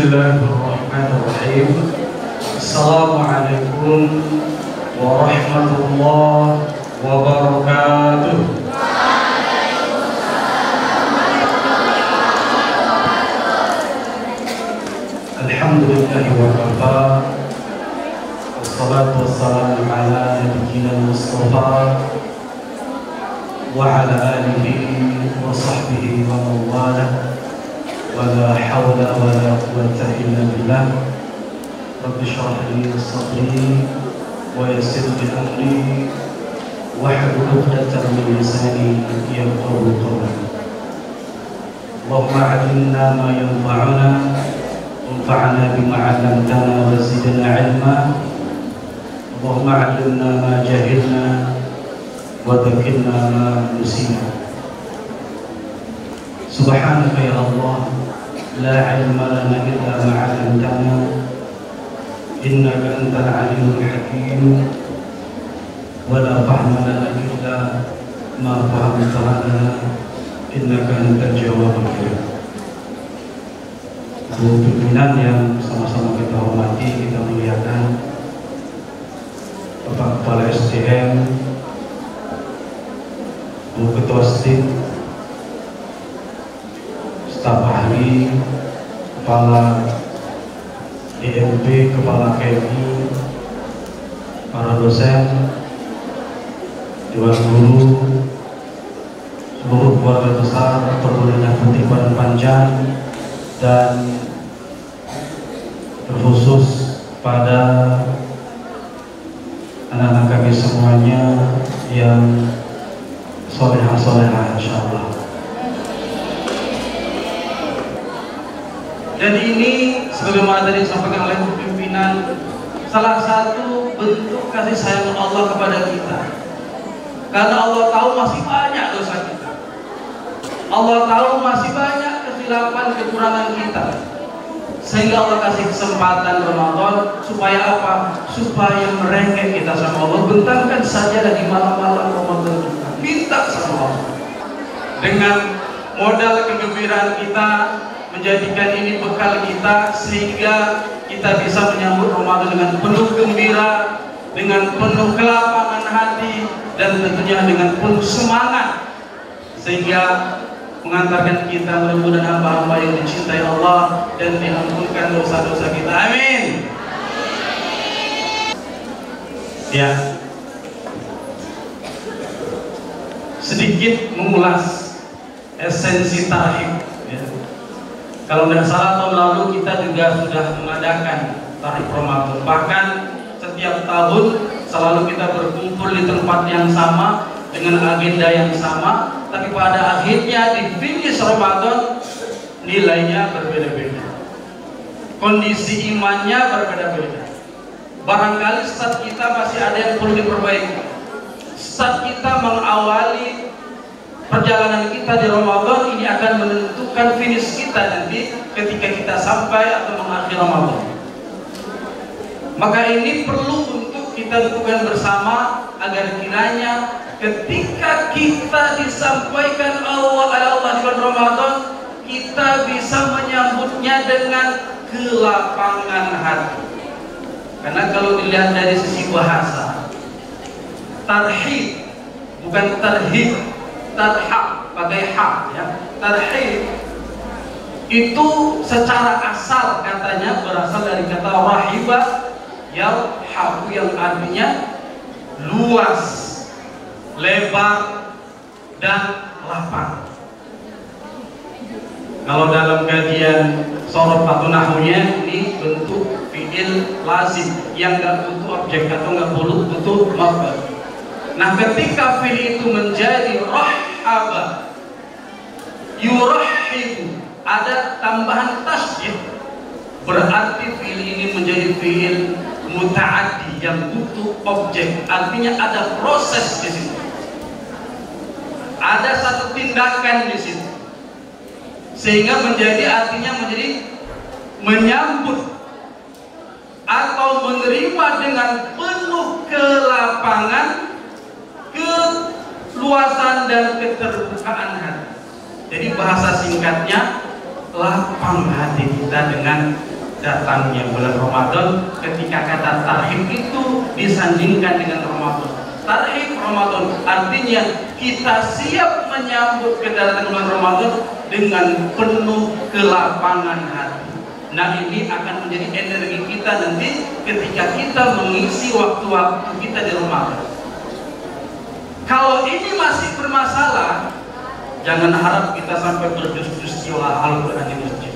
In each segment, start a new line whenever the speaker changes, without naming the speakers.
Bismillahirrahmanirrahim. Assalamualaikum warahmatullahi wabarakatuh. Alhamdulillahi wa kafa. Wassalatu wassalamu ala nabiyyina Mustafa wa ala alihi wa sahbihi wa mawalah. Wala hawla wala quwwata illa billah. Rabbi shrah li sadri wa yassir li amri wahlul 'uqdatam min lisani yafqahu qawli. Allahumma 'allimna ma yanfa'una wanfa'na bima 'allamtana wa zidna 'ilma. Allahumma 'allimna ma jahilna wa dhakkirna ma nusina. Subhanaka ya Allah, la ilma lana illa ma 'allamtana, innaka antal alimul hakim, wa la fahma lana illa ma fahamtana, innaka antal jawabul karim. Bu pimpinan yang sama-sama kita hormati, kita muliakan, Bapak Kepala SDM, Bu Ketua SDIM, staf ahli, kepala DMP, kepala KMI, para dosen, dewan guru, seluruh keluarga besar perguruan tinggi Padang Panjang, dan terkhusus pada anak-anak kami semuanya yang solehah-solehah insyaallah. Dan ini sebagaimana tadi disampaikan oleh pimpinan, salah satu bentuk kasih sayang Allah kepada kita. Karena Allah tahu masih banyak dosa kita. Allah tahu masih banyak kesilapan, kekurangan kita. Sehingga Allah kasih kesempatan Ramadan supaya apa? Supaya merengek kita sama Allah. Bentangkan saja di malam-malam Ramadan kita. Minta sama Allah. Dengan modal kegembiraan kita, menjadikan ini bekal kita sehingga kita bisa menyambut Ramadan dengan penuh gembira, dengan penuh kelapangan hati, dan tentunya dengan penuh semangat, sehingga mengantarkan kita mudah-mudahan hamba-hamba yang dicintai Allah dan diampunkan dosa-dosa kita. Amin. Ya, sedikit mengulas esensi tarhib. Ya. Kalau tidak salah tahun lalu kita juga sudah mengadakan tarhib Ramadan. Bahkan setiap tahun selalu kita berkumpul di tempat yang sama dengan agenda yang sama, tapi pada akhirnya di finish Ramadan nilainya berbeda-beda, kondisi imannya berbeda-beda. Barangkali start kita masih ada yang perlu diperbaiki. Start kita mengawali perjalanan kita di Ramadan ini akan menentukan finish kita nanti ketika kita sampai atau mengakhiri Ramadan. Maka ini perlu untuk kita lakukan bersama agar kiranya ketika kita disampaikan Allah di bulan Ramadan, kita bisa menyambutnya dengan kelapangan hati. Karena kalau dilihat dari sisi bahasa, tarhib bukan tarhib, tarhab pakai ha, ya. Tarhib itu secara asal katanya berasal dari kata rahiba yarhabu, yang artinya luas, lebar, dan lapang. Kalau dalam kajian sorof atau nahwunya ini bentuk fi'il lazim yang nggak butuh objek atau nggak butuh maf'ul. Nah, ketika fi'il itu menjadi rahaba, yurahibu, ada tambahan tasydid, berarti fi'il ini menjadi fi'il muta'addi yang butuh objek. Artinya ada proses di situ, ada satu tindakan di situ, sehingga artinya menjadi menyambut atau menerima dengan penuh kelapangan, keluasan, dan keterbukaan hati. Jadi bahasa singkatnya, lapang hati kita dengan datangnya bulan Ramadan ketika kata tarhib itu disandingkan dengan Ramadan. Tarhib Ramadan artinya kita siap menyambut kedatangan bulan Ramadan dengan penuh kelapangan hati. Nah, ini akan menjadi energi kita nanti ketika kita mengisi waktu-waktu kita di Ramadan. Kalau ini masih bermasalah, jangan harap kita sampai berdus-dus Al-Quran di masjid.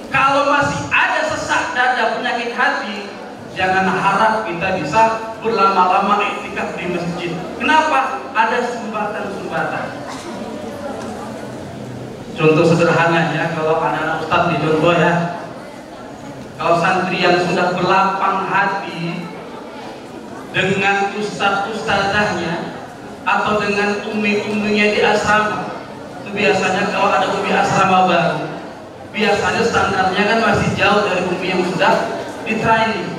Kalau masih ada sesak dada, penyakit hati, jangan harap kita bisa berlama-lama iktikaf di masjid. Kenapa? Ada sumbatan-sumbatan. Contoh sederhananya, kalau anak-anak ustadz di contoh ya, kalau santri yang sudah berlapang hati dengan ustadz-ustadzahnya atau dengan umi-uminya di asrama, itu biasanya kalau ada umi asrama baru, biasanya standarnya kan masih jauh dari umi yang sudah di training.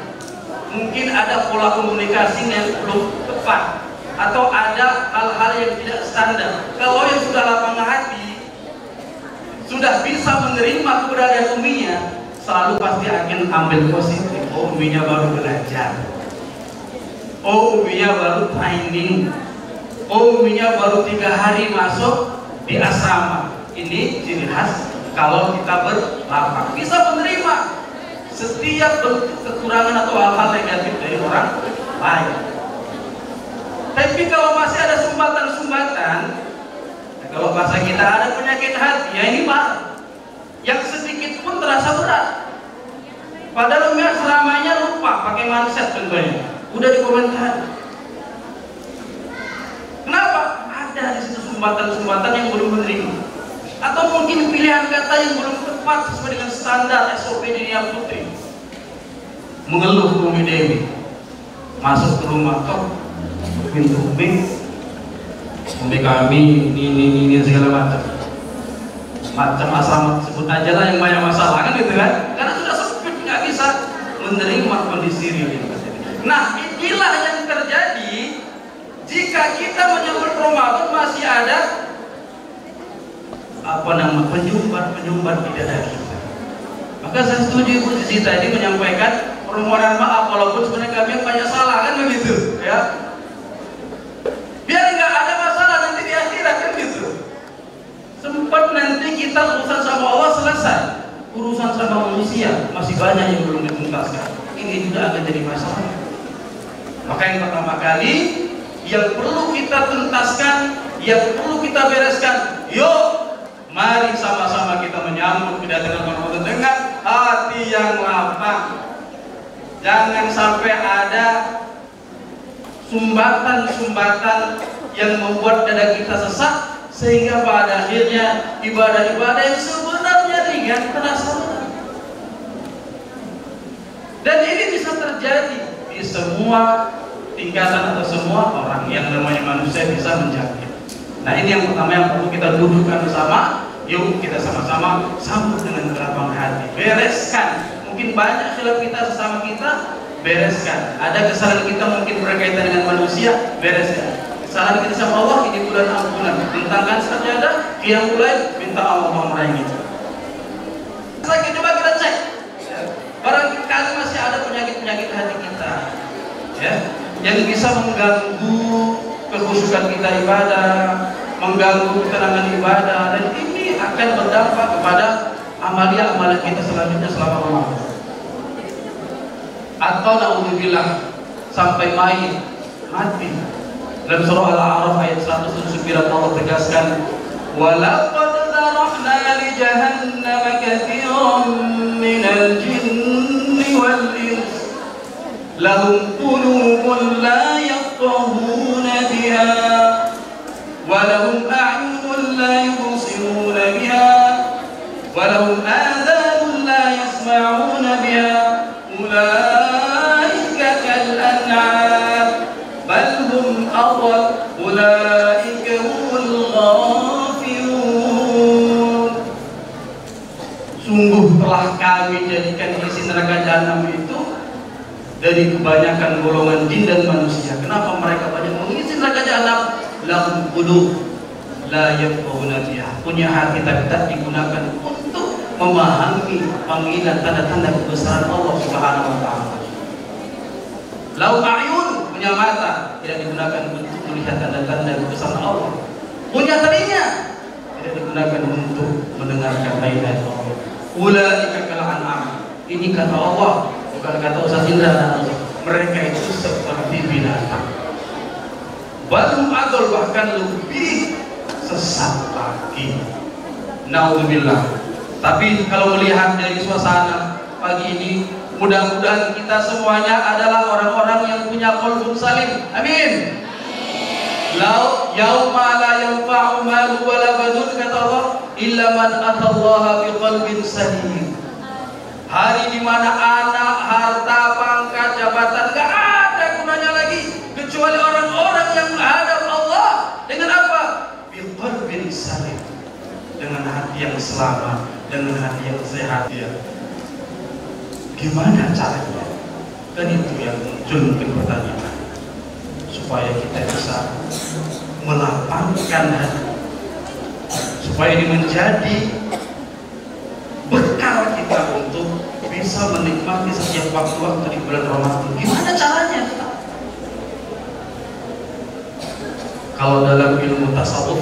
Mungkin ada pola komunikasi yang belum tepat atau ada hal-hal yang tidak standar. Kalau yang sudah lapang hati, sudah bisa menerima keberadaan uminya, selalu pasti akan ambil positif. Oh, uminya baru belajar. Oh, uminya baru training. Oh, uminya baru 3 hari masuk di asrama. Ini ciri khas kalau kita berlapang, bisa menerima setiap bentuk kekurangan atau hal-hal negatif dari orang lain. Tapi kalau masih ada sumbatan-sumbatan, kalau bahasa kita ada penyakit hati, ya ini parah. Yang sedikit pun terasa berat. Padahal asramanya lupa pakai manset contohnya, udah dikomentari. Kenapa? Ada di situ sumbatan-sumbatan yang belum menerima, atau mungkin pilihan kata yang belum tepat sesuai dengan standar SOP di Nia Putri. Mengeluh ke Umi Dewi, masuk ke rumah, kok pintu Umi kami ini segala macam asrama sebut aja lah yang banyak masalah kan gitu kan, karena sudah sempit nggak bisa menerima kondisi real. Nah, inilah yang terjadi jika kita menyambut Ramadan masih ada penyumbat di dada kita. Maka saya setuju Ibu Zizi tadi menyampaikan permohonan maaf walaupun sebenarnya kami yang banyak salah kan begitu ya. Biar nggak ada masalah nanti di akhirat kan gitu. Sempat nanti kita urusan sama Allah selesai, urusan sama manusia masih banyak yang belum dituntaskan. Ini juga akan jadi masalah. Maka yang pertama kali yang perlu kita tuntaskan, yang perlu kita bereskan, yuk mari sama-sama kita menyambut kedatangan Ramadan dengan hati yang lapang. Jangan sampai ada sumbatan-sumbatan yang membuat dada kita sesak, sehingga pada akhirnya ibadah-ibadah yang sebenarnya ringan terasa berat. Dan ini bisa terjadi di semua tingkatan atau semua orang yang namanya manusia bisa menjangkit. Nah, ini yang pertama yang perlu kita dudukkan bersama. Yuk kita sama-sama sambut dengan kelapang hati, bereskan. Mungkin banyak khilaf kita sesama kita, bereskan. Ada kesalahan kita mungkin berkaitan dengan manusia, bereskan. Kesalahan kita sama Allah, ini bulan ampunan. Bentangkan sajadah, qiyamul mulai, minta Allah meraih. Coba kita cek. Barangkali masih ada penyakit-penyakit hati kita, ya, yang bisa mengganggu kekhusyukan kita ibadah, mengganggu ketenangan ibadah, dan ini akan berdampak kepada amalia-amalia kita selanjutnya selama Ramadan. Atau naudzubillah sampai mati. Dalam surah Al-A'raf ayat 109 Allah tegaskan, "Walaqad zara'na li jahannama katsiran minal jinni wal ins lahum qulubun la yafqahuna biha wa lahum a'yunun la yubsiruna biha wa lahum adhanun la yasma'una biha ulaika kal an'am bal hum adall ulaika humul ghafilun." Sungguh telah kami jadikan isi neraka jahanam itu dari kebanyakan golongan jin dan manusia. Kenapa mereka banyak mengisi neraka jahanam? Lahum qulub la yafqahuna biha, punya hati tapi tak digunakan untuk memahami panggilan tanda-tanda kebesaran Allah Subhanahu wa taala. Lau a'yun, punya mata, tidak digunakan untuk melihat tanda-tanda kebesaran Allah. Punya telinga, tidak digunakan untuk mendengarkan ayat Allah. Ulaika kal an'am. Ini kata Allah, bukan kata Ustaz Indra. Mereka itu seperti binatang. Balum adol, bahkan lebih sesat lagi. Naudzubillah. Tapi kalau melihat dari suasana pagi ini, mudah-mudahan kita semuanya adalah orang-orang yang punya qalbun salim. Amin. Lau yauma la yanfa'u malu wala banun, kata Allah, illa man atallaha biqalbin salim. Hari di mana anak, harta, pangkat, jabatan gak ada gunanya lagi kecuali orang-orang yang menghadap Allah dengan apa? Biqalbin salim, dengan hati yang selamat, dengan hati yang sehat. Ya. Gimana caranya? Kan itu yang muncul pertanyaan, supaya kita bisa melapangkan hati, supaya ini menjadi bekal kita untuk bisa menikmati setiap waktu-waktu di bulan Ramadan. Gimana caranya? Kalau dalam ilmu tasawuf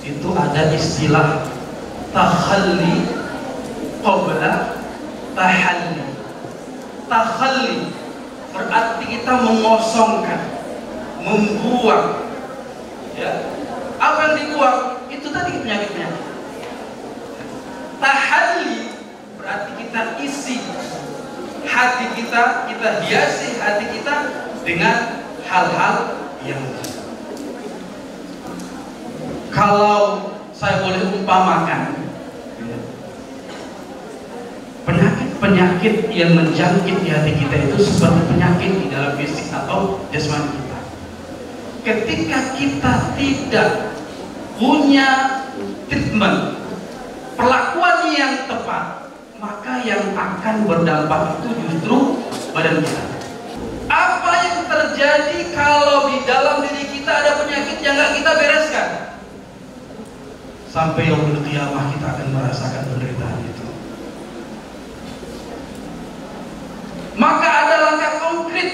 itu ada istilah takhalli qabla tahalli. Takhalli berarti kita mengosongkan, membuang. Ya. Apa yang dibuang? Itu tadi penyakit-penyakit. Tahalli berarti kita isi hati kita, kita hiasi hati kita dengan hal-hal yang kalau saya boleh umpamakan, penyakit yang menjangkit di hati kita itu seperti penyakit di dalam fisik atau jasmani kita. Ketika kita tidak punya treatment, perlakuan yang tepat, maka yang akan berdampak itu justru badan kita. Apa yang terjadi kalau di dalam diri kita ada penyakit yang nggak kita bereskan? Sampai yaumul qiyamah kita akan merasakan penderitaan itu. Maka ada langkah konkret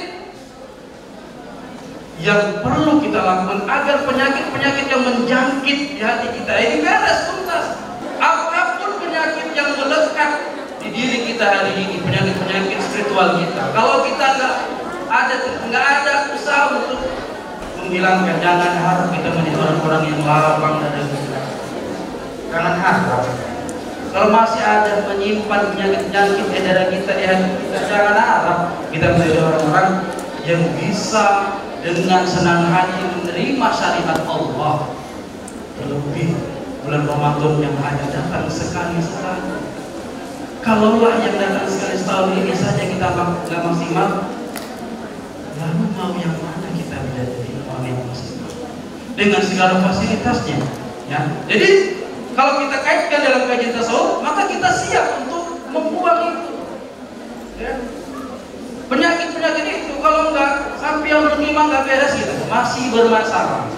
yang perlu kita lakukan agar penyakit-penyakit yang menjangkit di hati kita ini beres tuntas. Apapun penyakit yang melekat di diri kita hari ini, penyakit-penyakit spiritual kita, kalau kita nggak ada usaha untuk menghilangkan, jangan harap kita menjadi orang-orang yang lapang dada kita. Jangan harap. Kalau masih ada menyimpan penyakit-penyakit di darah kita, jangan harap kita menjadi orang-orang yang bisa dengan senang hati menerima syariat Allah. Terlebih bulan Ramadan yang hanya datang sekali-sekali. Kalaulah yang datang sekali setahun ini saja kita nggak maksimal, lalu mau yang mana kita menjadi orang yang maksimal dengan segala fasilitasnya? Ya, jadi kalau kita kaitkan dalam kajian tasawuf, maka kita siap untuk membuang itu. Ya. Penyakit-penyakit itu kalau nggak sampai yang berlima nggak beres gitu, masih bermasalah.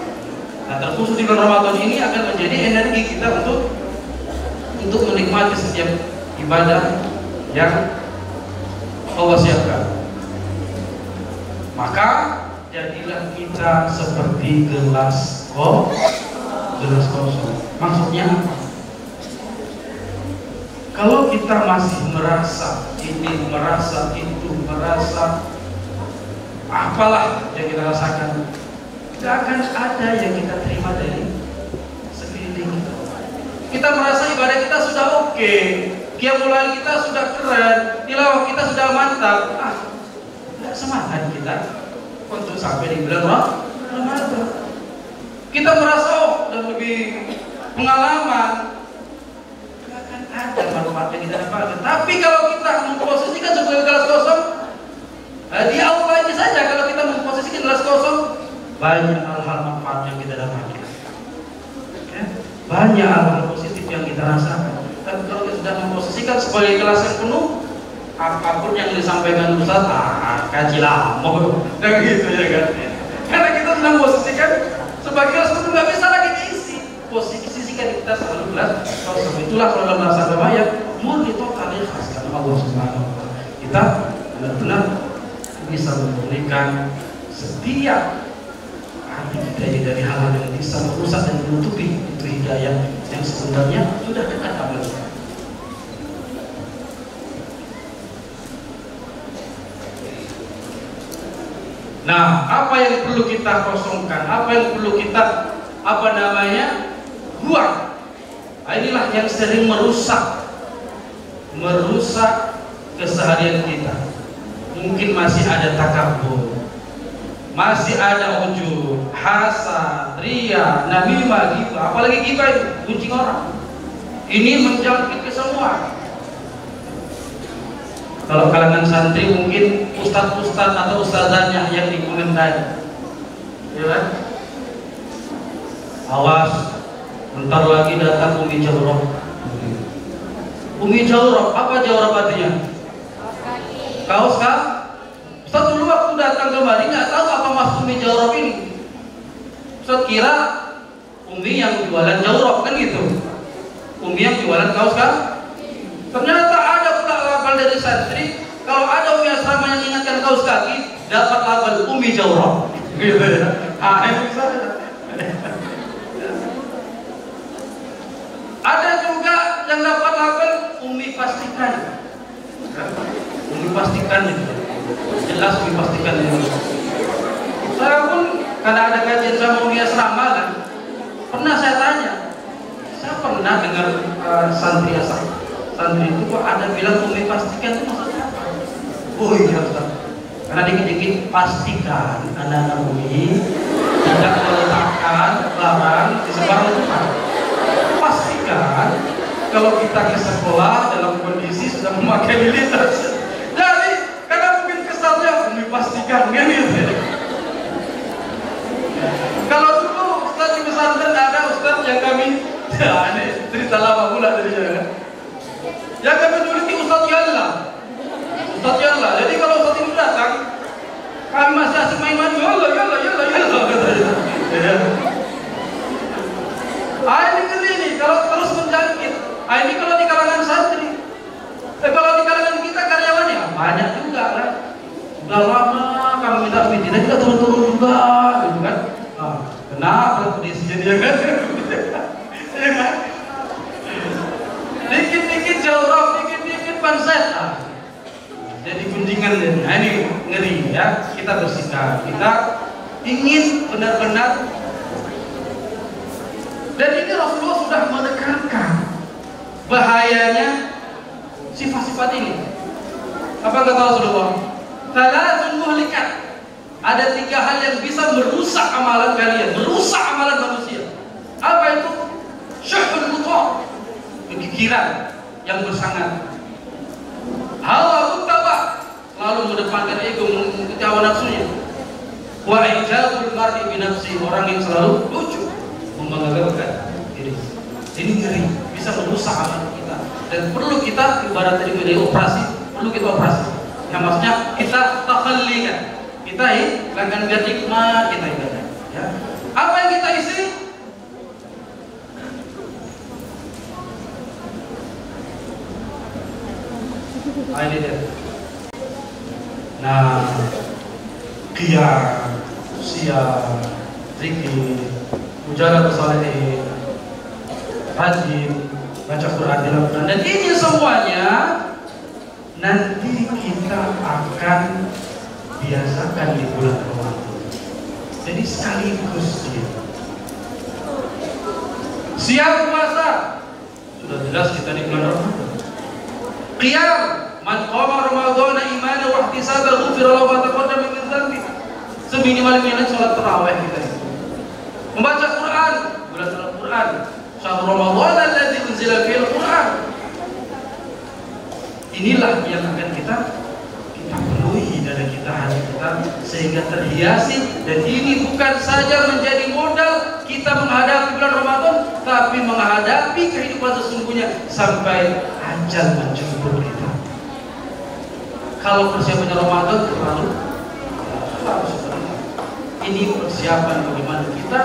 Nah, terkhusus di bulan Ramadan ini akan menjadi energi kita untuk menikmati setiap ibadah yang Allah siapkan. Maka jadilah kita seperti gelas kosong. Maksudnya apa? Kalau kita masih merasa ini, merasa itu, merasa apalah yang kita rasakan, tidak akan ada yang kita terima dari sekeliling kita. Kita merasa ibadah kita sudah oke, qiyamul kita sudah keren, tilawah kita sudah mantap. Tidak semangat kita untuk sampai di bulan Ramadan. Kita merasa udah lebih pengalaman, gak akan ada manfaat yang kita dapatkan. Tapi kalau kita memposisikan sebagai gelas kosong, di aula ini saja kalau kita memposisikan gelas kosong, banyak hal-hal manfaat yang kita dapatkan. Ya? Banyak hal-hal positif yang kita rasakan. Tapi kalau kita sudah memposisikan sebagai gelas yang penuh, apapun yang disampaikan Ustaz, kaji lamo, dan gitu ya kan. Karena kita sudah memposisikan sebagai gelas penuh, nggak bisa lagi diisi. Posisikan kita selalu belas kosong. Itulah kalau dalam bahasa agama ya murni total ikhlas karena Allah Subhanahu wa taala. Kita benar-benar bisa memurnikan setiap hati kita ini dari hal-hal yang bisa merusak dan menutupi itu hidayah yang sebenarnya sudah dekat amal kita. Nah, apa yang perlu kita kosongkan? Apa yang perlu kita buang? Nah, inilah yang sering merusak keseharian kita. Mungkin masih ada takabur, masih ada ujub, hasad, riya, namimah, gitu. Apalagi kita itu gunjing orang. Ini menjangkit ke semua. Kalau kalangan santri mungkin ustadz-ustadz atau ustazahnya yang dikomentari, ya kan? Awas, bentar lagi datang Umi Jawrab. Umi Jawrab, apa Jawrab artinya? Kaos kah? Ustaz dulu waktu datang kemari nggak tahu apa maksud Umi Jawrab ini. Ustaz kira Umi yang jualan Jawrab kan gitu. Umi yang jualan kaos kah? Ternyata ada pula label dari santri. Kalau ada Umi asrama yang ingatkan kaos kaki, dapat label Umi Jawrab. Gitu ya. Ada juga yang dapat label Umi pastikan. Umi pastikan itu. Jelas Umi pastikan itu. Saya pun karena ada kajian sama Umi asrama kan, pernah saya tanya. Saya pernah dengar santri itu kok ada bilang Umi pastikan itu maksudnya apa? Oh iya Ustaz. Karena dikit-dikit pastikan anak-anak Umi tidak meletakkan barang di sebarang tempat. Pastikan kalau kita ke sekolah dalam kondisi sudah memakai militer. Jadi karena mungkin kesannya Umi pastikan kan gitu. Kalau dulu Ustaz di pesantren ada Ustaz yang kami ini cerita lama pula dari saya. Yang kami duliti Ustaz Yalla. Jadi kalau Ustaz itu datang, kami masih asik main-main, yalla katanya. Ini ngeri nih kalau terus menjangkit. Ini kalau di kalangan santri. Kalau di kalangan kita karyawannya banyak juga kan. Sudah lama kami minta pimpinan kita turun-turun juga, gitu kan? Kenapa kondisinya dia kan? Ya kan? Dikit-dikit Jawrab, dikit-dikit panset. Jadi gunjingan deh. Nah ini ngeri ya. Kita bersikap. Kita ingin benar-benar. Dan ini Rasulullah sudah menekankan bahayanya sifat-sifat ini. Apa kata Rasulullah? Thalathun muhlikat. Ada 3 hal yang bisa merusak amalan kalian, merusak amalan manusia. Apa itu? Syuhul muta', kegigiran yang bersangat. Hawa muttaba', selalu mendepankan ego, mengikuti hawa nafsunya. Wa ijabul mar'i bi nafsi, orang yang selalu lucu, membanggakan diri. Ini ngeri, bisa merusak amalan kita. Dan perlu kita ibarat tadi media operasi, perlu kita operasi. Yang maksudnya kita takhallikan. Kita hilangkan biar nikmat kita ibadah. Ya. Apa yang kita isi? Ini dia. Nah, qiyam, siyam, zikir, mujahadah shalihin, rajin baca Quran dalam bulan. Dan ini semuanya nanti kita akan biasakan di bulan Ramadan. Jadi sekaligus dia. Siap puasa sudah jelas kita di bulan Ramadan. Qiyam, man qama Ramadhana imanan wa ihtisaban ghufira lahu ma taqaddama min dhanbi. Seminimal-minimalnya salat tarawih kita. Membaca Quran, bulan Al-Quran. Syahrul Ramadan alladzi unzila fihi Al-Quran. Inilah yang akan kita penuhi dari kita, hati kita, sehingga terhiasi. Dan ini bukan saja menjadi modal kita menghadapi bulan Ramadan, tapi menghadapi kehidupan sesungguhnya sampai ajal menjemput kita. Kalau persiapannya Ramadan terlalu ini persiapan bagaimana kita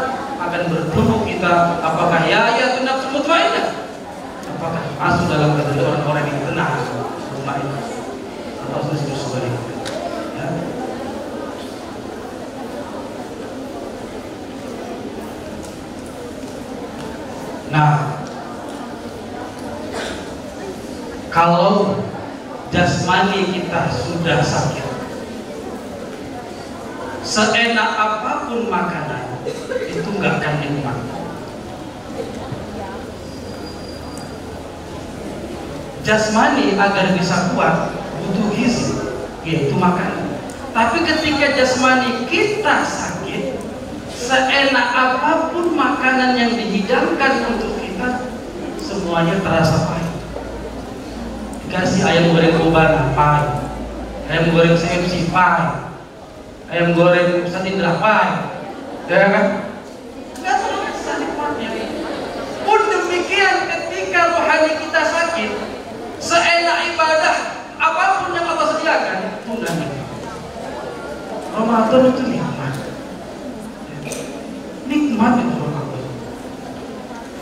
akan bertemu kita. Apakah ya nafsu mutmainnah? Apakah masuk dalam kategori orang-orang yang tenang, mutmainnah, atau justru sebaliknya? Ya. Nah, kalau jasmani kita sudah sakit, seenak apapun makanan itu nggak akan nikmat. Jasmani agar bisa kuat butuh gizi, yaitu makanan. Tapi ketika jasmani kita sakit, seenak apapun makanan yang dihidangkan untuk kita, semuanya terasa pahit. Dikasih ayam goreng Cubana, pahit. Ayam goreng CFC, pahit. Ayam goreng Ustaz Indra, pahit. Ya kan? Nggak terasa nikmatnya. Pun demikian ketika rohani kita sakit, seenak ibadah apapun yang Allah sediakan pun nggak nikmat. Ramadan itu nikmat. Nikmat itu Ramadan.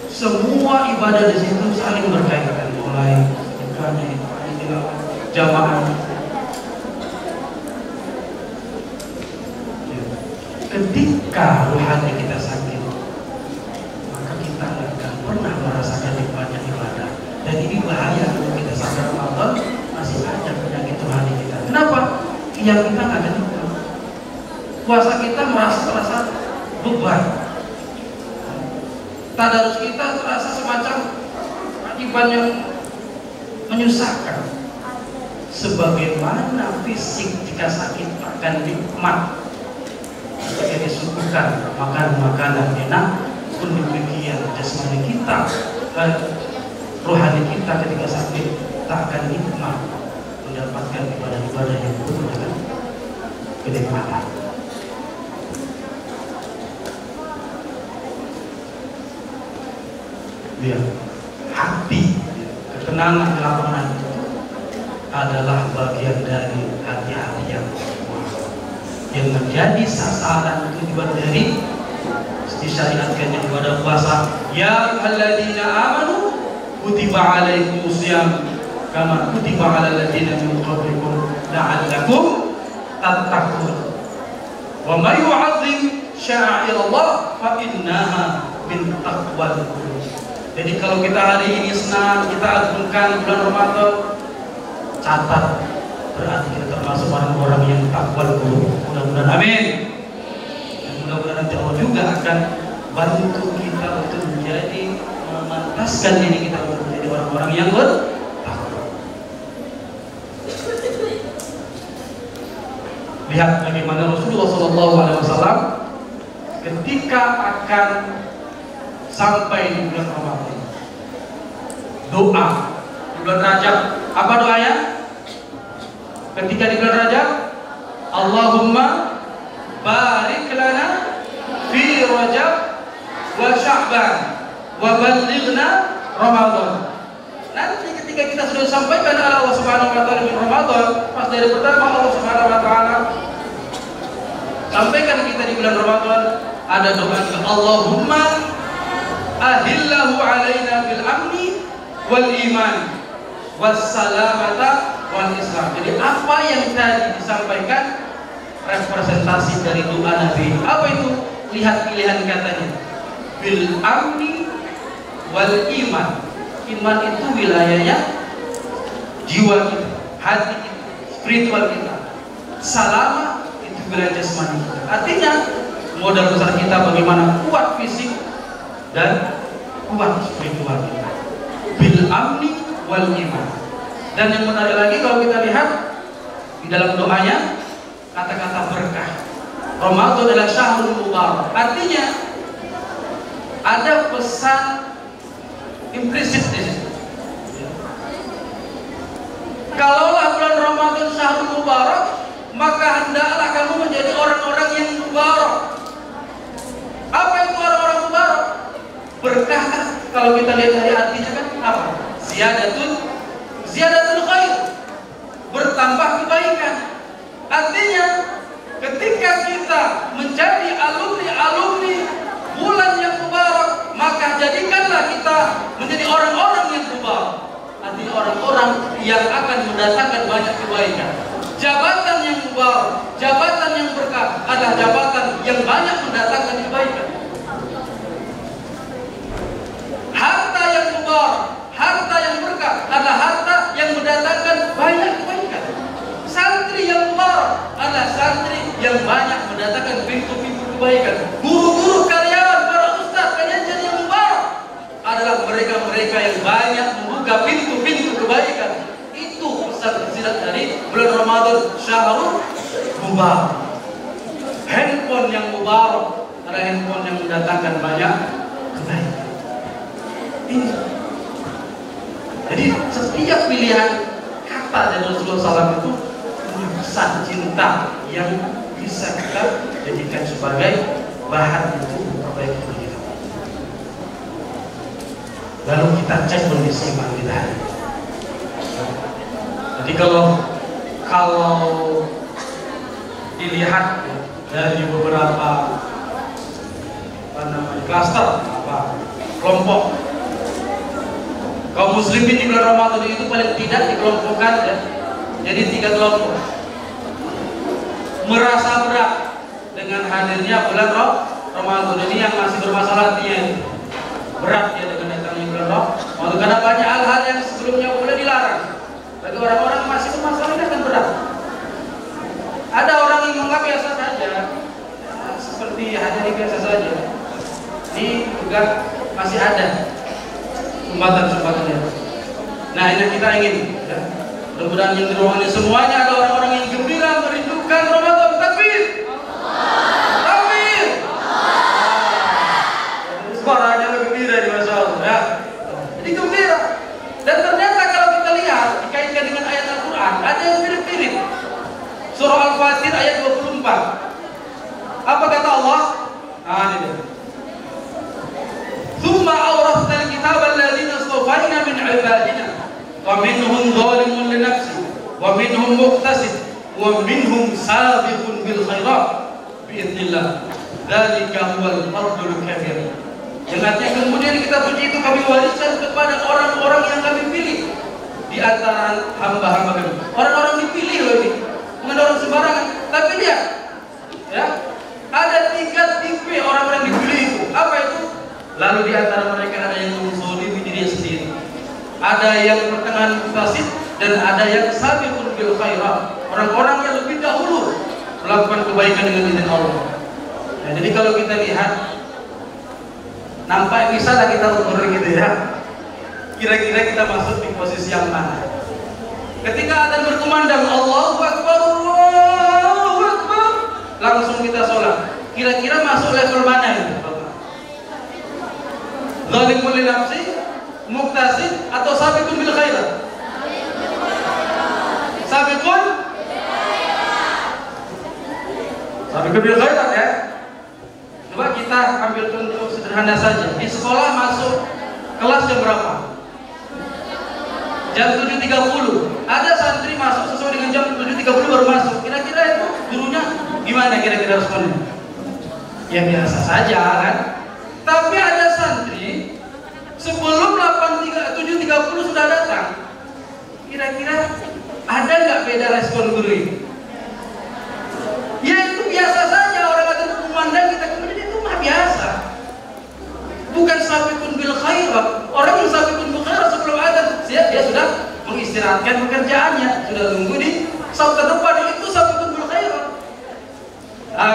Semua ibadah di situ saling berkaitan, mulai jamaah. Ketika rohani kita sakit, maka kita akan pernah merasakan nikmatnya ibadah. Dan ini bahaya kalau kita sampai Ramadan masih ada penyakit rohani kita. Kenapa? Yang kita nggak ada nikmat. Puasa kita merasa beban. Tadarus kita terasa semacam akibat yang menyusahkan. Sebagaimana fisik jika sakit akan nikmat ketika disuguhkan makanan enak, pun demikian jasmani kita, rohani kita ketika sakit tak akan nikmat mendapatkan ibadah-ibadah yang penuh dengan kenikmatan. Ya, hati, ketenangan, kelapangan itu adalah bagian dari hati-hati yang menjadi sasaran tujuan dari disyariatkannya ibadah puasa. Ya ayyuhalladzina amanu kutiba alaikumusiyam kama kutiba alal ladzina min qablikum la'allakum tattaqun. Wa may yu'azzim sya'airallah fa innaha min taqwal qulub. Jadi kalau kita hari ini senang, kita agungkan bulan Ramadan, catat, berarti kita termasuk orang-orang yang takwa qulub. Mudah-mudahan amin. Dan mudah-mudahan nanti Allah juga akan bantu kita untuk menjadi memantaskan diri kita untuk menjadi orang-orang yang bertakwa. Lihat bagaimana Rasulullah SAW ketika akan sampai di bulan Ramadan, doa di bulan Rajab. Apa doanya? Ketika di bulan Rajab, Allahumma barik lana fi Rajab wa Sya'ban wa ballighna Ramadan. Nanti ketika kita sudah sampaikan Allah Subhanahu wa taala di Ramadan, pas dari pertama Allah Subhanahu wa taala sampaikan kita di bulan Ramadan, ada doa Allahumma ahillahu alaina bil amni wal iman was salamata wal islam. Jadi apa yang tadi disampaikan representasi dari doa Nabi. Apa itu? Lihat pilihan katanya. Bil amni wal iman. Iman itu wilayahnya jiwa kita, hati kita, spiritual kita. Salama itu wilayah jasmani kita. Artinya modal besar kita bagaimana kuat fisik dan kuat spiritual kita. Bil amni wal iman. Dan yang menarik lagi kalau kita lihat di dalam doanya kata-kata berkah. Ramadan adalah syahrul mubarak. Artinya ada pesan implisit di situ. Kalaulah bulan Ramadan syahrul mubarak, maka hendaklah kamu menjadi orang-orang yang mubarak. Apa itu orang-orang mubarak? Berkah. Kalau kita lihat dari artinya kan apa? Ziyadatul khair, bertambah kebaikan. Artinya ketika kita menjadi alumni bulan Jabatan yang mubarak, jabatan yang berkah adalah jabatan yang banyak mendatangkan kebaikan. Harta yang mubarak, harta yang berkah adalah harta yang mendatangkan banyak kebaikan. Santri yang mubarak adalah santri yang banyak mendatangkan pintu-pintu kebaikan. Guru-guru karyawan, para ustaz, pengajar yang mubarak adalah mereka-mereka yang banyak membuka pintu-pintu kebaikan. Itu pesan tersirat dari bulan Ramadan, Syahrul Mubarak. Handphone yang mubarak adalah handphone yang mendatangkan banyak kebaikan. Ini. Jadi setiap pilihan kata dari Rasulullah SAW itu punya pesan cinta yang bisa kita jadikan sebagai bahan untuk memperbaiki diri kita. Lalu kita cek kondisi iman kita. Jadi kalau dilihat dari beberapa klaster kelompok kaum muslimin di bulan Ramadan itu paling tidak dikelompokkan ya. Jadi 3 kelompok. Merasa berat dengan hadirnya bulan Ramadan ini yang masih bermasalah hatinya. Berat ya dengan datangnya bulan Ramadan karena banyak hal-hal yang sebelumnya boleh dilarang. Bagi orang-orang masih bermasalah ini akan berat. Ada orang yang menganggap biasa saja, seperti hari biasa saja. Ini juga masih ada kesempatan-kesempatannya. Nah, ini kita ingin ya, mudah-mudahan yang di ruangan ini semuanya ada orang-orang yang gembira merindukan Ramadan. Takbir! Takbir! Suaranya lebih gembira di masa Allah ya. Jadi gembira. Dan ternyata kalau kita lihat dikaitkan dengan ayat Al-Quran, ada yang mirip-mirip. Surah Al-Fatir ayat 24. Apa kata Allah? Nah, ini dia. Tsumma awrasna al-kitaba alladziina istafayna min 'ibadina wa minhum zalimun li nafsihi wa minhum muqtasid wa minhum sabiqun bil khairat bi idznillah. Dzalika huwal fadlul kabir. Yang artinya kemudian kita puji itu kami wariskan kepada orang-orang yang kami pilih di antara hamba-hamba kami. Orang-orang dipilih loh ini, bukan orang sembarangan. Tapi lihat, ya, ada 3 tipe orang-orang dipilih itu. Apa itu? Lalu di antara mereka ada yang menzalimi dirinya sendiri, ada yang pertengahan muqtasid, dan ada yang sabiqun bil khairat. Orang-orang yang lebih dahulu melakukan kebaikan dengan izin Allah. Nah, jadi kalau kita lihat, nampak bisa lah kita ukur gitu ya. Kira-kira kita masuk di posisi yang mana? Ketika adzan berkumandang Allahu Akbar, Allahu Akbar, langsung kita sholat. Kira-kira masuk level mana itu? Zalimun li nafsi, muqtasid, atau sabiqun bil khairat? Sabiqun? Sabiqun bil khairat ya. Coba kita ambil contoh sederhana saja. Di sekolah masuk kelas jam berapa? Jam 7.30. Ada santri masuk sesuai dengan jam 7.30 baru masuk. Kira-kira itu gurunya gimana kira-kira responnya? Ya biasa saja kan. Tapi ada santri sebelum 7.30 sudah datang. Kira-kira ada nggak beda respon guru ini? Ya itu biasa saja, orang akan memandang kita kemudian itu mah biasa. Bukan sabiqun bil khairat. Orang yang sabiqun bil khairat sebelum adzan dia sudah mengistirahatkan pekerjaannya, sudah tunggu di saf ke depan, itu sabiqun bil khairat.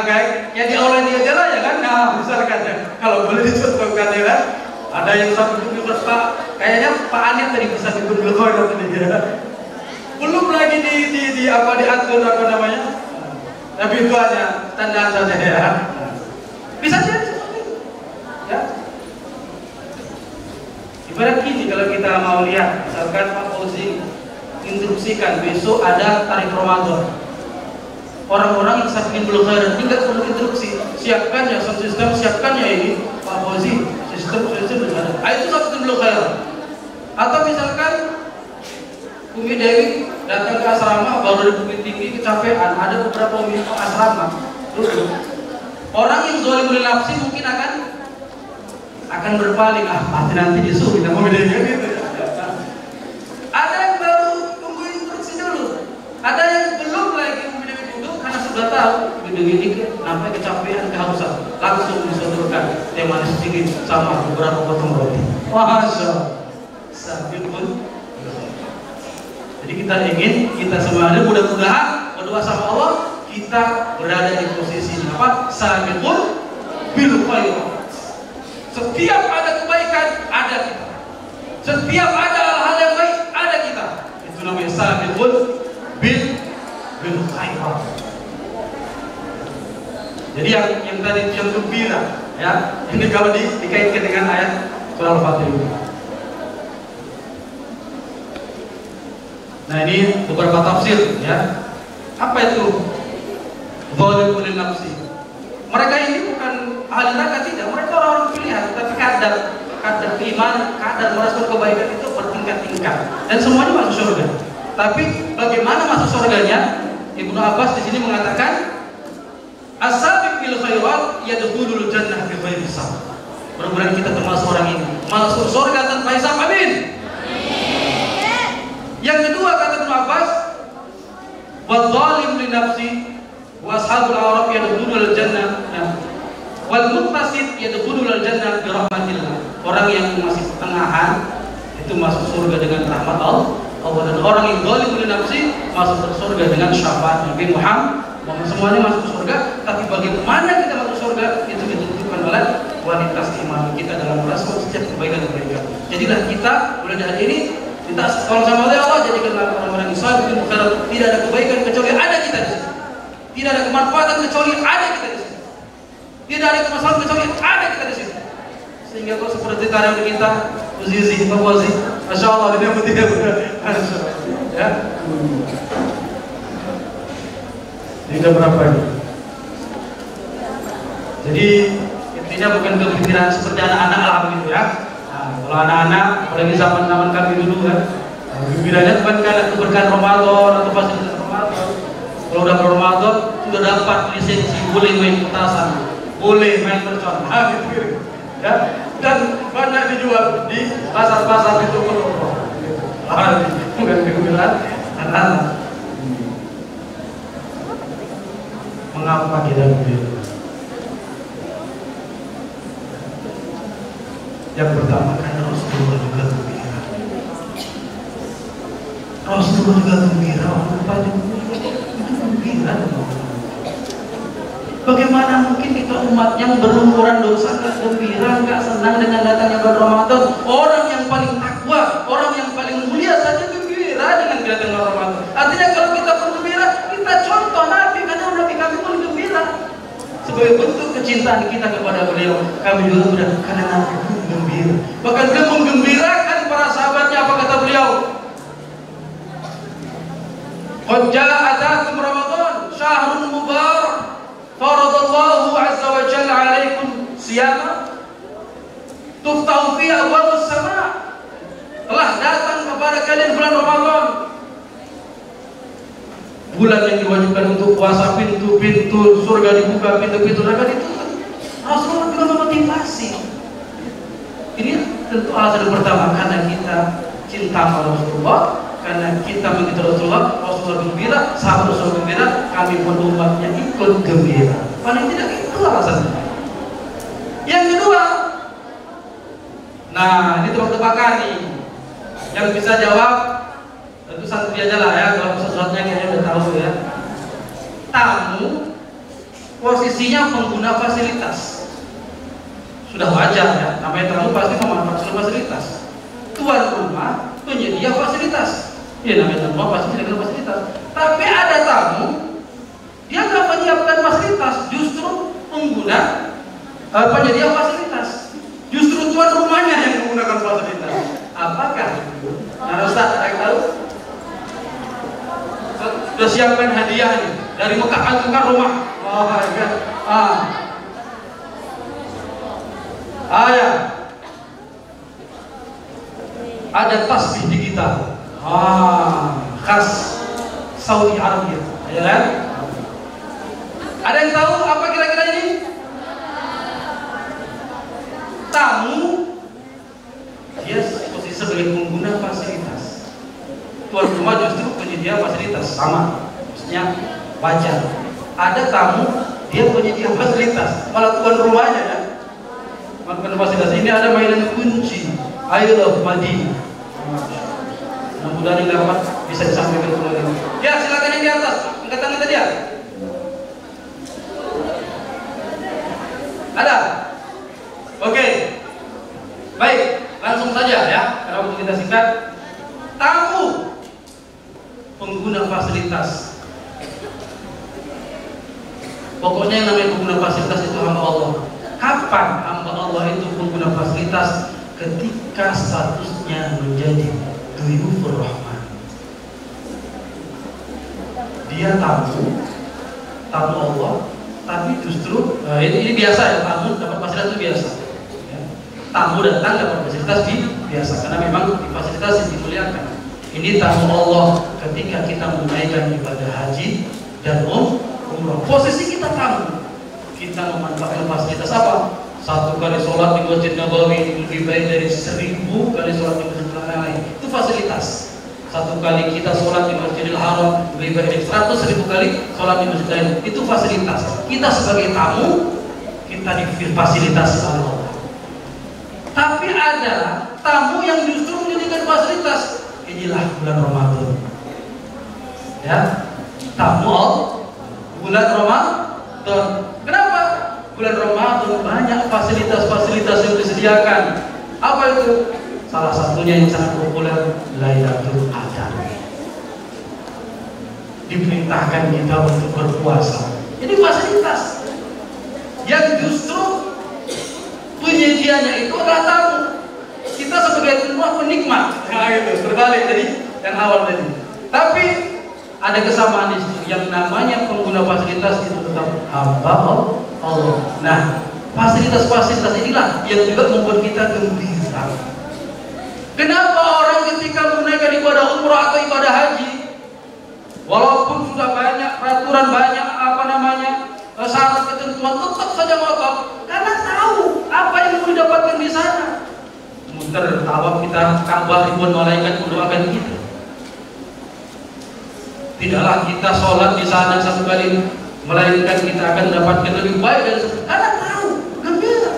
Kayak di aula dia jalan ya kan. Nah, misalkan ya, kalau boleh dicontohkan ya kan, ada yang sabiqun bil khairat, Pak. Kayaknya Pak Anit tadi bisa sabiqun bil khairat tadi ya. Belum lagi diatur apa namanya? Tapi itu hanya tanda saja ya. Bisa jadi seperti itu. Ya. Ibarat gini, kalau kita mau lihat, misalkan Pak Fauzi instruksikan besok ada tarik Ramadan. Orang-orang yang saking belum khairat ini nggak perlu instruksi. Siapkan ya sound system, siapkan ya ini Pak Fauzi sistem ada. Itu satu belum khairat. Atau misalkan Umi Dewi datang ke asrama baru dari Bukit Tinggi kecapean, ada beberapa umi asrama duduk. Orang yang zalim li nafsi mungkin akan berpaling, pasti nanti disuruh kita Umi Dewi gitu. Ada yang baru tunggu instruksi dulu, ada yang belum sudah tahu gini-gini sampai kecapean, kehausan, langsung disodorkan teh manis sedikit sama beberapa potong roti. Masya Sabiqul. Jadi kita ingin, kita semuanya mudah-mudahan berdoa sama Allah, kita berada di posisi apa? Sabiqul bil khairat. Setiap ada kebaikan ada kita. Setiap ada hal yang baik ada kita. Itu namanya sabiqul bil khairat. Jadi yang tadi yang gembira, ya, ini kalau dikaitkan dengan ayat surah Al-Fatihah. Nah ini beberapa tafsir, ya. Apa itu zalimun li nafsi? Mereka ini bukan ahli neraka, tidak. Mereka orang-orang pilihan, tapi kadar iman, kadar merespon kebaikan itu bertingkat-tingkat, dan semuanya masuk surga. Tapi bagaimana masuk surganya? Ibnu Abbas di sini mengatakan as-sabiq bil khairat yadkhulul jannah bi ghairi hisab. Mudah-mudahan kita termasuk orang ini masuk surga tanpa hisab. Amin. Yang kedua kata Ibnu Abbas, wal zalim li nafsi wa ashabul a'raf yadkhulul jannah wal muttasid yadkhulul jannah bi rahmatillah. Orang yang masih pertengahan itu masuk surga dengan rahmat Allah. Dan orang yang zalim li nafsi masuk surga dengan syafaat Nabi Muhammad. Semuanya masuk surga, tapi bagaimana kita masuk surga itu ditentukan oleh kualitas iman kita dalam merespon setiap kebaikan. Jadilah kita mulai dari hari ini kita kalau sama Allah jadikanlah orang-orang yang sabiqul khairat. Tidak ada kebaikan kecuali ada kita di sini. Tidak ada kemanfaatan kecuali ada kita di sini. Tidak ada kemaslahatan kecuali ada kita di sini. Sehingga kalau seperti karya kita uzizi, fawazi, masya Allah ini bertiga ya. Ini berapa ini? Jadi intinya bukan kegembiraan seperti anak-anak alam gitu ya. Nah, kalau anak-anak, apalagi zaman-zaman kami dulu kan, gembiranya bukan karena keberkahan Ramadan atau fasilitas Ramadan. Kalau udah Ramadan sudah dapat lisensi, boleh main petasan, boleh main mercon, gitu ya. Dan banyak dijual di pasar-pasar itu bukan kegembiraan anak-anak. Mengapa kita gembira? Yang pertama karena Rasulullah juga gembira. Rasulullah juga gembira, orang tua itu gembira. Bagaimana mungkin kita umat yang berumuran dosa nggak gembira, nggak senang dengan datangnya bulan Ramadan? Orang yang paling takwa, orang yang paling mulia saja gembira dengan datangnya Ramadan. Artinya kalau kita pun gembira, kita contoh Nabi, karena Nabi kami pun gembira. Sebagai bentuk kecintaan kita kepada beliau, kami juga sudah karena Nabi pun gembira. Bahkan beliau menggembirakan para sahabatnya. Apa kata beliau? Qad jaa atakum Ramadan, syahrun mubarak. Faradallahu azza wa jalla alaikum siyama tuftahu fi abwabus sama. Telah datang kepada kalian bulan Ramadan, bulan yang diwajibkan untuk puasa, pintu-pintu surga dibuka, pintu-pintu neraka ditutup. Rasulullah juga memotivasi. Ini tentu alasan pertama, karena kita cinta pada Rasulullah, karena kita mengikuti Rasulullah. Rasulullah gembira, sahabat Rasulullah gembira, kami pun umatnya ikut gembira. Paling tidak itu alasannya. Yang kedua, nah ini tebak-tebakan nih. Yang bisa jawab tentu santri aja lah ya, kalau sesuatunya kayaknya udah tahu ya. Tamu posisinya pengguna fasilitas, sudah wajar ya, namanya tamu pasti memanfaatkan fasilitas. Tuan rumah penyedia fasilitas, ya namanya tamu pasti menyedia fasilitas. Tapi ada tamu dia nggak menyiapkan fasilitas, justru pengguna penyedia fasilitas, justru tuan rumahnya yang menggunakan fasilitas. Apakah itu? Nah, Ustaz, ada yang tahu? Sudah siapkan hadiah nih dari Mekah, antarkan rumah. Oh ya. Ada tasbih digital. Khas Saudi Arabia, ya kan? Ada yang tahu apa kira-kira ini? Tamu dia posisi sebagai pengguna fasilitas, tuan rumah justru penyedia fasilitas, sama, maksudnya wajar. ada tamu, dia penyedia fasilitas, malah tuan rumahnya ya. Makan fasilitas ini ada mainan kunci, I love Madinah. Mudah-mudahan dapat bisa disampaikan kembali. Ya, silakan yang di atas, angkat tangan tadi ya. Ada? Oke. Baik, langsung saja ya, karena waktu kita singkat. Tamu pengguna fasilitas. Pokoknya yang namanya pengguna fasilitas itu hamba Allah. Kapan hamba Allah itu pengguna fasilitas? Ketika statusnya menjadi Duyufur Rahman. Dia tamu Allah, tapi justru ini biasa ya, tamu dapat fasilitas itu biasa. Ya. Tamu datang dapat fasilitas biasa, karena memang di fasilitas yang dimuliakan. Ini tamu Allah ketika kita menunaikan ibadah haji dan umrah. Posisi kita tamu, kita memanfaatkan fasilitas apa? 1 kali sholat di Masjid Nabawi lebih baik dari 1000 kali sholat di masjid lain. Itu fasilitas. 1 kali kita sholat di Masjidil Haram lebih baik dari 100.000 kali sholat di masjid lain. Itu fasilitas. Kita sebagai tamu, kita difasilitasi Allah. Tapi ada tamu yang justru menjadikan fasilitas. Inilah bulan Ramadan. Ya, tamu bulan Ramadan. Kenapa? Bulan Ramadan banyak fasilitas-fasilitas yang disediakan. Apa itu? Salah satunya yang sangat populer, Lailatul Qadar. Diperintahkan kita untuk berpuasa. Ini fasilitas yang justru penyedianya itu adalah tamu. Kita sebagai semua penikmat. Nah, itu berbalik tadi yang awal tadi. Tapi ada kesamaan di situ. Yang namanya pengguna fasilitas itu tetap hamba Allah. Nah, fasilitas-fasilitas inilah yang juga membuat kita gembira. Kenapa orang ketika menunaikan ibadah umrah atau ibadah haji, walaupun sudah banyak peraturan, banyak syarat ketentuan, tetap saja ngotot? Karena tahu apa yang mau didapatkan di sana. Muter tawaf kita, Ka'bah, ribuan malaikat mendoakan kita. Tidaklah kita sholat di sana 1 kali, melainkan kita akan mendapatkan lebih baik dari sebelumnya. Karena tahu, gembira.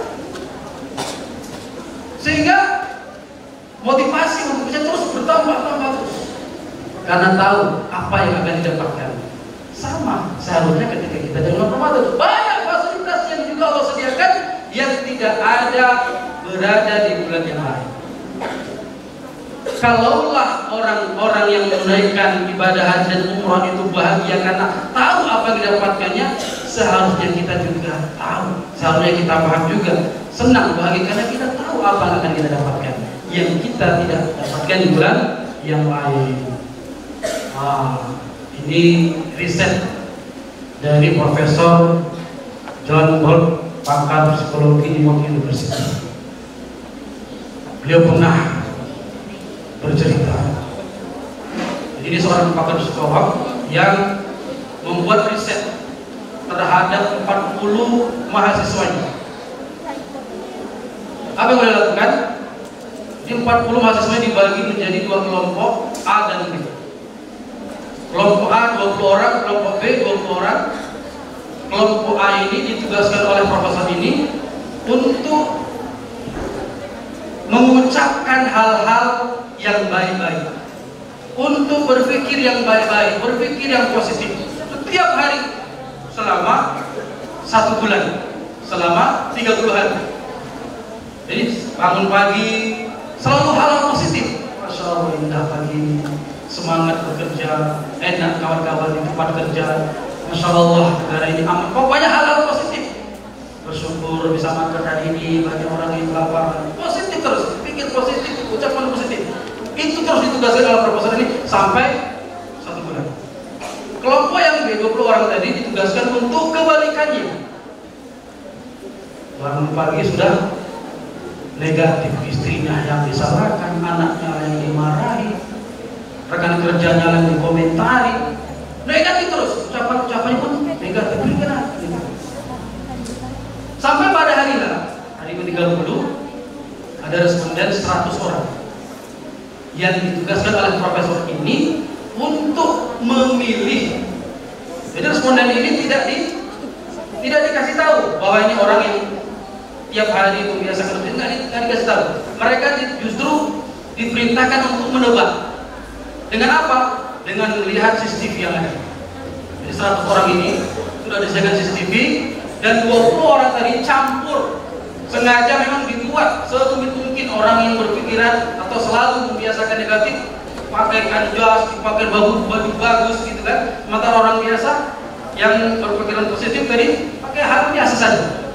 Sehingga motivasi untuk bisa terus bertambah terus. Karena tahu apa yang akan didapatkan. Sama seharusnya ketika kita di bulan Ramadan, banyak fasilitas yang juga Allah sediakan yang tidak ada berada di bulan yang lain. Kalaulah orang-orang yang menunaikan ibadah haji dan umrah itu bahagia karena tahu apa yang didapatkannya, seharusnya kita juga tahu, seharusnya kita paham juga, senang bahagia karena kita tahu apa yang akan kita dapatkan yang kita tidak dapatkan di bulan yang lain. Ini riset dari Profesor John Bolt, pakar psikologi di Emory University. Beliau pernah bercerita. Ini seorang pakar psikolog yang membuat riset terhadap 40 mahasiswanya. Apa yang boleh lakukan? Di 40 mahasiswa dibagi menjadi 2 kelompok, A dan B. Kelompok A 20 orang, kelompok B 20 orang. Kelompok A ini ditugaskan oleh profesor ini untuk mengucapkan hal-hal yang baik-baik, untuk berpikir yang baik-baik, berpikir yang positif setiap hari selama 1 bulan, selama 30 hari. Jadi bangun pagi selalu hal-hal positif. Masya Allah, indah pagi, semangat bekerja, enak kawan-kawan di tempat kerja, Masya Allah negara ini aman. Pokoknya hal-hal positif. Bersyukur bisa makan hari ini, banyak orang yang kelaparan. Positif terus, pikir positif, ucapan positif. Itu terus ditugaskan oleh profesor ini sampai 1 bulan. Kelompok yang B 20 orang tadi ditugaskan untuk kebalikannya. Bangun pagi sudah negatif, istrinya yang disalahkan, anaknya yang dimarahi, rekan kerjanya yang dikomentari, negatif terus, ucapan-ucapannya pun negatif. Sampai pada hari ke-30 ada responden 100 orang yang ditugaskan oleh profesor ini untuk memilih Jadi responden ini tidak dikasih tahu bahwa ini orang yang tiap hari membiasakan nggak dikasih tahu. Mereka justru diperintahkan untuk menebak. Dengan apa? Dengan melihat CCTV yang ada. Jadi 100 orang ini sudah disediakan CCTV dan 20 orang tadi campur. Sengaja memang dibuat serumit mungkin orang yang berpikiran atau selalu membiasakan negatif, pakaikan jas, pakai baju bagus gitu kan. Sementara orang biasa yang berpikiran positif tadi pakai hal biasa saja.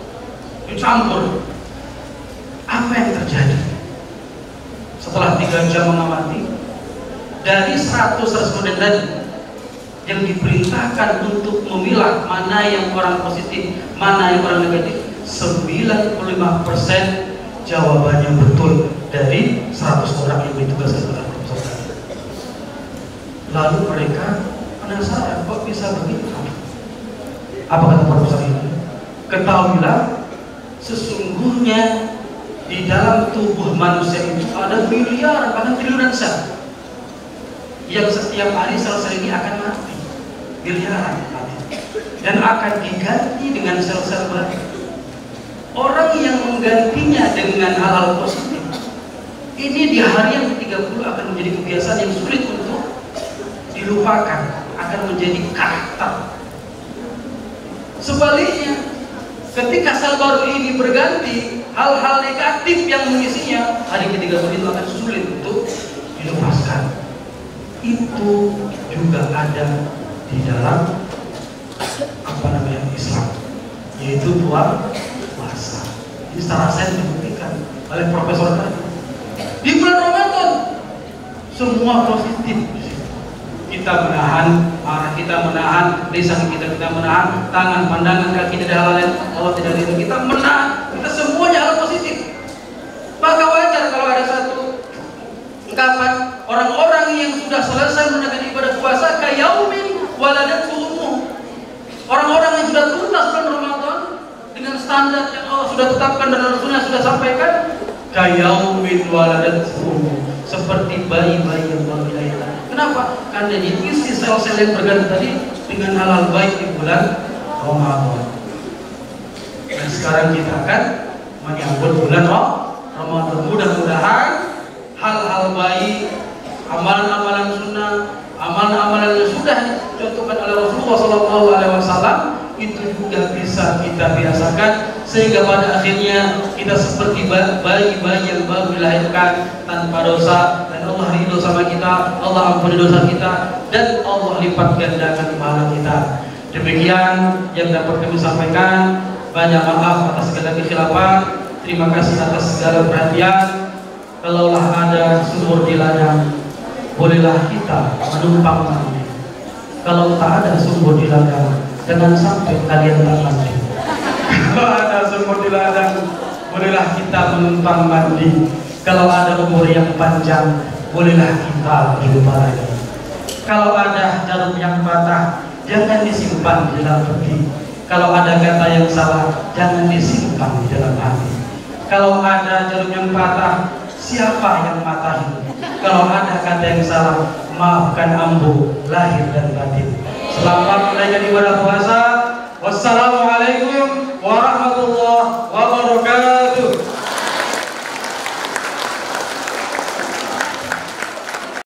Dicampur. Apa yang terjadi? Setelah 3 jam mengamati, dari 100 responden tadi yang diperintahkan untuk memilah mana yang orang positif, mana yang orang negatif, 95% jawabannya betul dari 100 orang yang ditugaskan oleh profesor tadi. Lalu mereka penasaran, kok bisa begitu? Apa kata profesor ini? Ketahuilah, sesungguhnya di dalam tubuh manusia itu ada miliaran, bahkan triliunan sel yang setiap hari sel-sel ini akan mati, miliaran mati, dan akan diganti dengan sel-sel baru. Orang yang menggantinya dengan hal-hal positif ini di hari yang ke-30 akan menjadi kebiasaan yang sulit untuk dilupakan, akan menjadi karakter. Sebaliknya, ketika sel baru ini berganti, hal-hal negatif yang mengisinya hari ke-30 itu akan sulit untuk dilepaskan. Itu juga ada di dalam Islam, yaitu puasa. Ini secara sains dibuktikan oleh profesor tadi. Di bulan Ramadan semua positif. Kita menahan marah, kita menahan lisan kita menahan tangan, pandangan, kaki, tidak hal lain. Allah tidak ridho, kita menahan. Kita semuanya hal positif. Maka wajar kalau ada satu ungkapan orang-orang yang sudah selesai menunaikan ibadah puasa kayaumin waladatu ummuh. Orang-orang yang sudah tuntas bulan Ramadan dengan standar yang Allah sudah tetapkan dan Rasulnya sudah sampaikan, kayaumin waladatu, seperti bayi-bayi yang baru dilahirkan. Kenapa? Karena diisi sel-sel yang berganti tadi dengan hal-hal baik di bulan Ramadan. Dan sekarang kita akan menyambut bulan Ramadan. Mudah-mudahan hal-hal baik, amalan-amalan sunnah, amalan-amalan yang sudah dicontohkan oleh Rasulullah SAW itu juga bisa kita biasakan, sehingga pada akhirnya kita seperti bayi-bayi yang baru dilahirkan tanpa dosa, dan Allah ridho sama kita, Allah ampuni dosa kita, dan Allah lipat gandakan pahala kita. Demikian yang dapat kami sampaikan. Banyak maaf atas segala kekhilafan. Terima kasih atas segala perhatian. Kalaulah ada sumur di ladang, bolehlah kita menumpang mandi. Kalau tak ada sumur di ladang, jangan sampai kalian tak mandi. Kalau ada sumur di ladang, bolehlah kita menumpang mandi. Kalau ada umur yang panjang, bolehlah kita hidup lagi. Kalau ada jarum yang patah, jangan disimpan di dalam peti. Kalau ada kata yang salah, jangan disimpan di dalam hati. Kalau ada jarum yang patah, siapa yang matahin? Kalau ada kata yang salah, maafkan ambu lahir dan batin. Selamat menunaikan ibadah puasa. Wassalamualaikum.